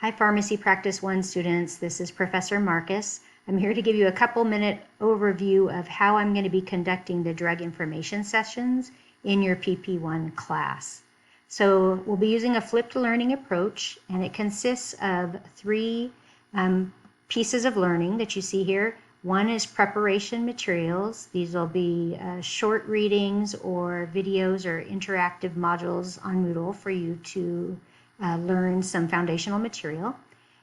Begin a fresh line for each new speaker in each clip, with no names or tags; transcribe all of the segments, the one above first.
Hi, Pharmacy Practice 1 students. This is Professor Marcus. I'm here to give you a couple-minute overview of how I'm going to be conducting the drug information sessions in your PP1 class. So we'll be using a flipped learning approach, and it consists of three pieces of learning that you see here. One is preparation materials. These will be short readings or videos or interactive modules on Moodle for you to learn some foundational material.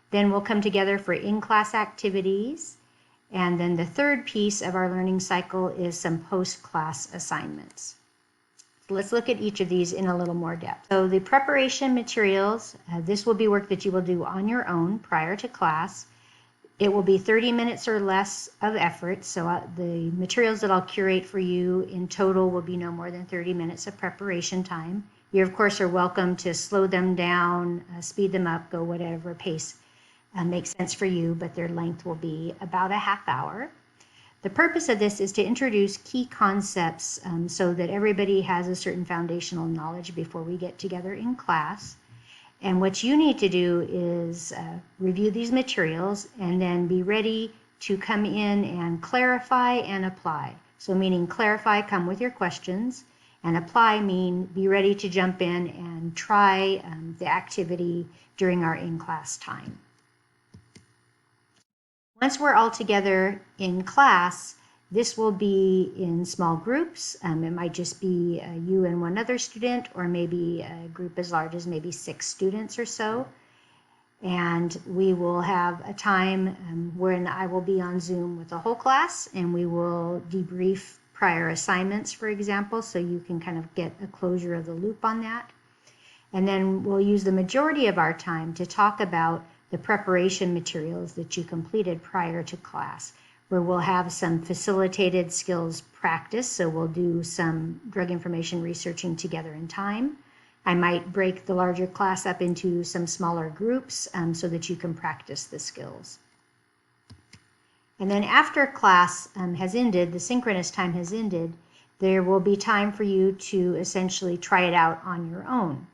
Then we'll come together for in-class activities. And then the third piece of our learning cycle is some post-class assignments. So let's look at each of these in a little more depth. So the preparation materials, this will be work that you will do on your own prior to class. It will be 30 minutes or less of effort. So the materials that I'll curate for you in total will be no more than 30 minutes of preparation time. You, of course, are welcome to slow them down, speed them up, go whatever pace makes sense for you, but their length will be about a half hour. The purpose of this is to introduce key concepts so that everybody has a certain foundational knowledge before we get together in class. And what you need to do is review these materials and then be ready to come in and clarify and apply. So meaning clarify, come with your questions, and apply mean be ready to jump in and try the activity during our in-class time. Once we're all together in class, this will be in small groups. It might just be you and one other student, or maybe a group as large as maybe 6 students or so. And we will have a time when I will be on Zoom with the whole class, and we will debrief prior assignments, for example, so you can kind of get a closure of the loop on that. And then we'll use the majority of our time to talk about the preparation materials that you completed prior to class, where we'll have some facilitated skills practice. So we'll do some drug information researching together in time. I might break the larger class up into some smaller groups so that you can practice the skills. And then after class has ended, the synchronous time has ended, there will be time for you to essentially try it out on your own.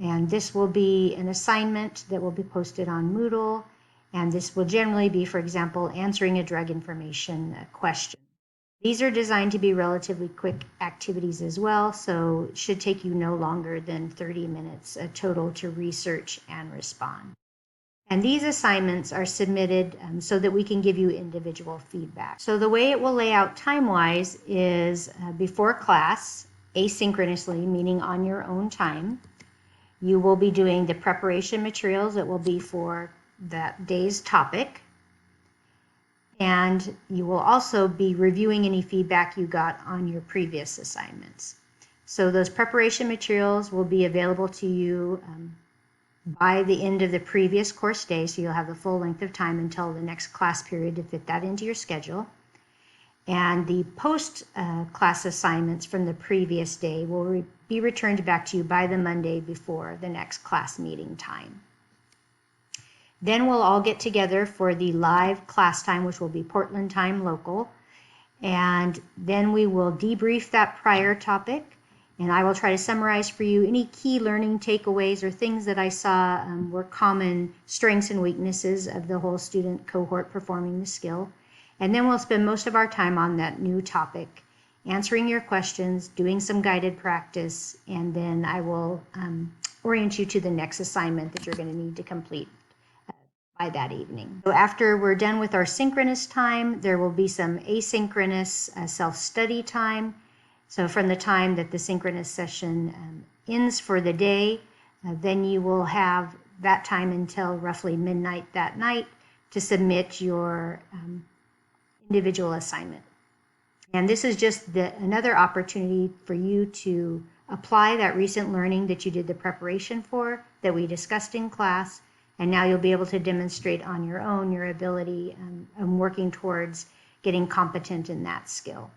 And this will be an assignment that will be posted on Moodle. And this will generally be, for example, answering a drug information question. These are designed to be relatively quick activities as well, so it should take you no longer than 30 minutes total to research and respond. And these assignments are submitted so that we can give you individual feedback. So the way it will lay out time-wise is before class, asynchronously, meaning on your own time. You will be doing the preparation materials that will be for that day's topic. And you will also be reviewing any feedback you got on your previous assignments. So those preparation materials will be available to you by the end of the previous course day, so you'll have the full length of time until the next class period to fit that into your schedule. And the post-class assignments from the previous day will be returned back to you by the Monday before the next class meeting time. Then we'll all get together for the live class time, which will be Portland time local. And then we will debrief that prior topic. And I will try to summarize for you any key learning takeaways or things that I saw were common strengths and weaknesses of the whole student cohort performing the skill. And then we'll spend most of our time on that new topic, answering your questions, doing some guided practice, and then I will orient you to the next assignment that you're going to need to complete by that evening. So after we're done with our synchronous time, there will be some asynchronous self-study time. So from the time that the synchronous session ends for the day, then you will have that time until roughly midnight that night to submit your individual assignment. And this is just another opportunity for you to apply that recent learning that you did the preparation for, that we discussed in class, and now you'll be able to demonstrate on your own your ability and working towards getting competent in that skill.